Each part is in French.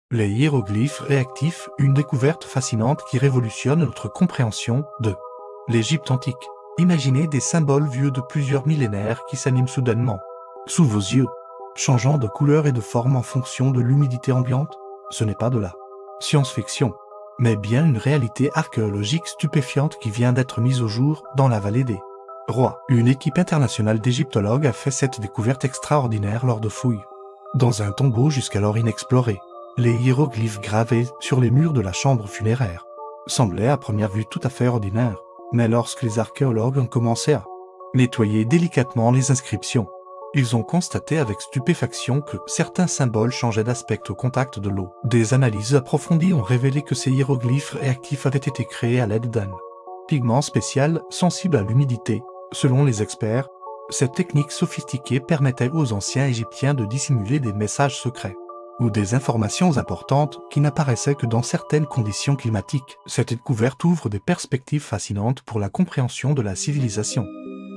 Les hiéroglyphes réactifs, une découverte fascinante qui révolutionne notre compréhension de l'Égypte antique. Imaginez des symboles vieux de plusieurs millénaires qui s'animent soudainement sous vos yeux, changeant de couleur et de forme en fonction de l'humidité ambiante. Ce n'est pas de la science-fiction, mais bien une réalité archéologique stupéfiante qui vient d'être mise au jour dans la vallée des Rois. Une équipe internationale d'égyptologues a fait cette découverte extraordinaire lors de fouilles dans un tombeau jusqu'alors inexploré. Les hiéroglyphes gravés sur les murs de la chambre funéraire semblaient à première vue tout à fait ordinaires, mais lorsque les archéologues ont commencé à nettoyer délicatement les inscriptions, ils ont constaté avec stupéfaction que certains symboles changeaient d'aspect au contact de l'eau. Des analyses approfondies ont révélé que ces hiéroglyphes réactifs avaient été créés à l'aide d'un pigment spécial sensible à l'humidité. Selon les experts, cette technique sophistiquée permettait aux anciens Égyptiens de dissimuler des messages secrets ou des informations importantes qui n'apparaissaient que dans certaines conditions climatiques. Cette découverte ouvre des perspectives fascinantes pour la compréhension de la civilisation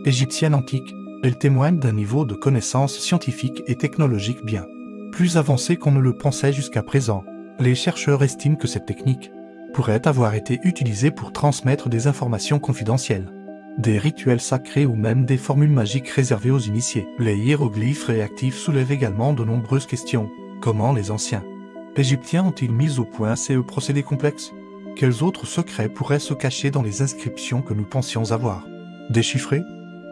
égyptienne antique. Elle témoigne d'un niveau de connaissances scientifiques et technologiques bien plus avancé qu'on ne le pensait jusqu'à présent. Les chercheurs estiment que cette technique pourrait avoir été utilisée pour transmettre des informations confidentielles, des rituels sacrés ou même des formules magiques réservées aux initiés. Les hiéroglyphes réactifs soulèvent également de nombreuses questions. Comment les anciens Égyptiens ont-ils mis au point ces procédés complexes? Quels autres secrets pourraient se cacher dans les inscriptions que nous pensions avoir déchiffrées?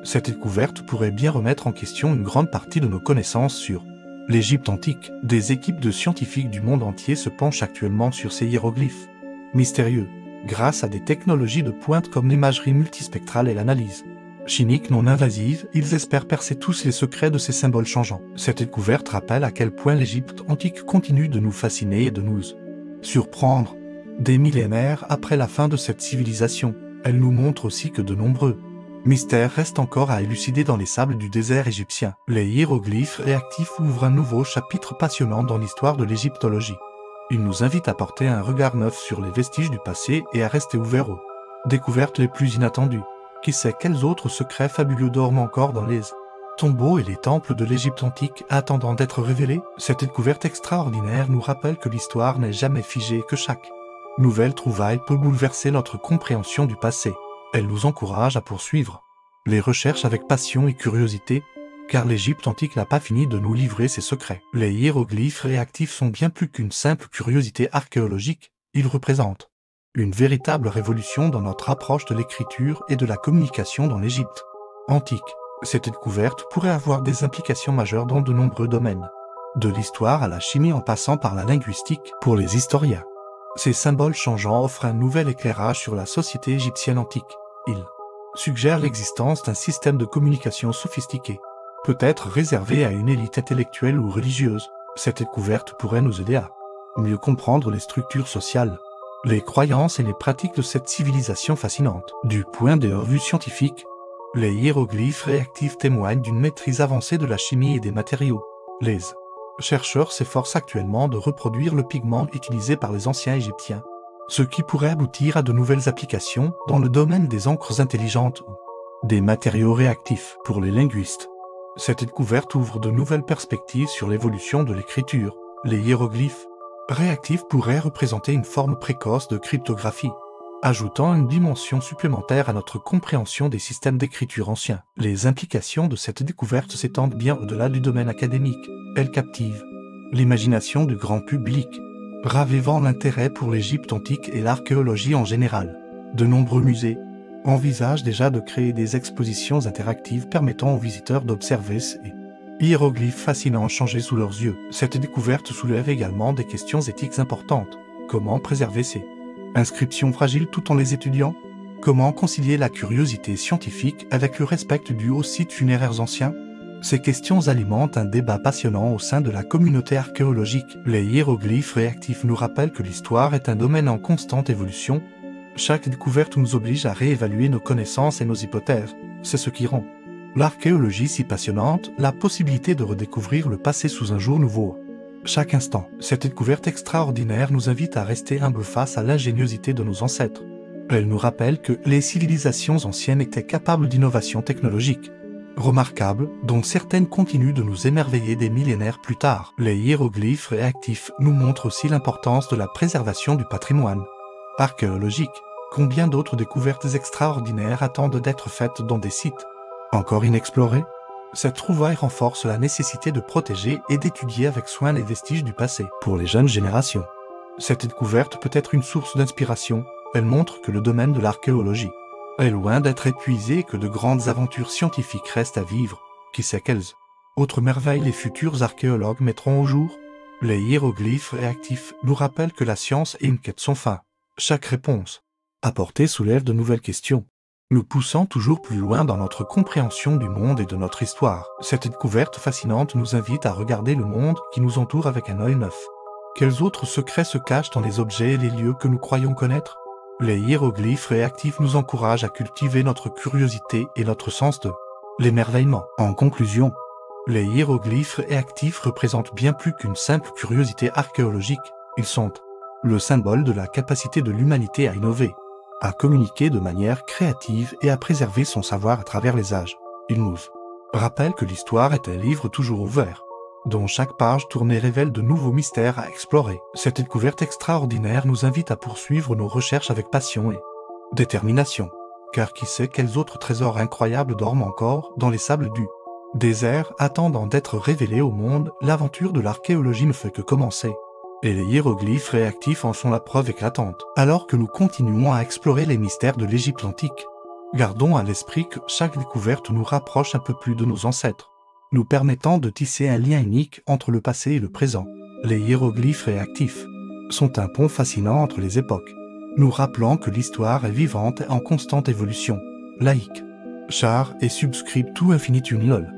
Cette découverte pourrait bien remettre en question une grande partie de nos connaissances sur l'Égypte antique. Des équipes de scientifiques du monde entier se penchent actuellement sur ces hiéroglyphes mystérieux, grâce à des technologies de pointe comme l'imagerie multispectrale et l'analyse chimique non invasive. Ils espèrent percer tous les secrets de ces symboles changeants. Cette découverte rappelle à quel point l'Égypte antique continue de nous fasciner et de nous surprendre. Des millénaires après la fin de cette civilisation, elle nous montre aussi que de nombreux mystères restent encore à élucider dans les sables du désert égyptien. Les hiéroglyphes réactifs ouvrent un nouveau chapitre passionnant dans l'histoire de l'égyptologie. Ils nous invitent à porter un regard neuf sur les vestiges du passé et à rester ouverts aux découvertes les plus inattendues. Qui sait quels autres secrets fabuleux dorment encore dans les tombeaux et les temples de l'Égypte antique attendant d'être révélés? Cette découverte extraordinaire nous rappelle que l'histoire n'est jamais figée et que chaque nouvelle trouvaille peut bouleverser notre compréhension du passé. Elle nous encourage à poursuivre les recherches avec passion et curiosité, car l'Égypte antique n'a pas fini de nous livrer ses secrets. Les hiéroglyphes réactifs sont bien plus qu'une simple curiosité archéologique, ils représentent une véritable révolution dans notre approche de l'écriture et de la communication dans l'Égypte antique. Cette découverte pourrait avoir des implications majeures dans de nombreux domaines, de l'histoire à la chimie en passant par la linguistique. Pour les historiens, ces symboles changeants offrent un nouvel éclairage sur la société égyptienne antique. Ils suggèrent l'existence d'un système de communication sophistiqué, peut-être réservé à une élite intellectuelle ou religieuse. Cette découverte pourrait nous aider à mieux comprendre les structures sociales, les croyances et les pratiques de cette civilisation fascinante. Du point de vue scientifique, les hiéroglyphes réactifs témoignent d'une maîtrise avancée de la chimie et des matériaux. Les chercheurs s'efforcent actuellement de reproduire le pigment utilisé par les anciens Égyptiens, ce qui pourrait aboutir à de nouvelles applications dans le domaine des encres intelligentes ou des matériaux réactifs. Pour les linguistes, cette découverte ouvre de nouvelles perspectives sur l'évolution de l'écriture. Les hiéroglyphes réactifs pourraient représenter une forme précoce de cryptographie, ajoutant une dimension supplémentaire à notre compréhension des systèmes d'écriture anciens. Les implications de cette découverte s'étendent bien au-delà du domaine académique. Elles captivent l'imagination du grand public, ravivant l'intérêt pour l'Égypte antique et l'archéologie en général. De nombreux musées envisagent déjà de créer des expositions interactives permettant aux visiteurs d'observer ces hiéroglyphes fascinants changés sous leurs yeux. Cette découverte soulève également des questions éthiques importantes. Comment préserver ces inscriptions fragiles tout en les étudiant? Comment concilier la curiosité scientifique avec le respect dû aux sites funéraires anciens? Ces questions alimentent un débat passionnant au sein de la communauté archéologique. Les hiéroglyphes réactifs nous rappellent que l'histoire est un domaine en constante évolution. Chaque découverte nous oblige à réévaluer nos connaissances et nos hypothèses. C'est ce qui rend l'archéologie si passionnante, la possibilité de redécouvrir le passé sous un jour nouveau. Chaque instant, cette découverte extraordinaire nous invite à rester humbles face à l'ingéniosité de nos ancêtres. Elle nous rappelle que les civilisations anciennes étaient capables d'innovations technologiques remarquables, dont certaines continuent de nous émerveiller des millénaires plus tard. Les hiéroglyphes réactifs nous montrent aussi l'importance de la préservation du patrimoine archéologique. Combien d'autres découvertes extraordinaires attendent d'être faites dans des sites encore inexplorés? Cette trouvaille renforce la nécessité de protéger et d'étudier avec soin les vestiges du passé. Pour les jeunes générations, cette découverte peut être une source d'inspiration. Elle montre que le domaine de l'archéologie est loin d'être épuisé et que de grandes aventures scientifiques restent à vivre. Qui sait quelles autres merveilles les futurs archéologues mettront au jour? Les hiéroglyphes réactifs nous rappellent que la science est une quête sans fin. Chaque réponse apportée soulève de nouvelles questions, nous poussant toujours plus loin dans notre compréhension du monde et de notre histoire. Cette découverte fascinante nous invite à regarder le monde qui nous entoure avec un œil neuf. Quels autres secrets se cachent dans les objets et les lieux que nous croyons connaître? Les hiéroglyphes réactifs nous encouragent à cultiver notre curiosité et notre sens de l'émerveillement. En conclusion, les hiéroglyphes réactifs représentent bien plus qu'une simple curiosité archéologique. Ils sont le symbole de la capacité de l'humanité à innover, à communiquer de manière créative et à préserver son savoir à travers les âges. Ils nous rappellent que l'histoire est un livre toujours ouvert, dont chaque page tournée révèle de nouveaux mystères à explorer. Cette découverte extraordinaire nous invite à poursuivre nos recherches avec passion et détermination, car qui sait quels autres trésors incroyables dorment encore dans les sables du désert attendant d'être révélés au monde. L'aventure de l'archéologie ne fait que commencer, et les hiéroglyphes réactifs en sont la preuve éclatante. Alors que nous continuons à explorer les mystères de l'Égypte antique, gardons à l'esprit que chaque découverte nous rapproche un peu plus de nos ancêtres, nous permettant de tisser un lien unique entre le passé et le présent. Les hiéroglyphes réactifs sont un pont fascinant entre les époques, nous rappelant que l'histoire est vivante et en constante évolution. Laïque, char et subscribe to infinitum lol.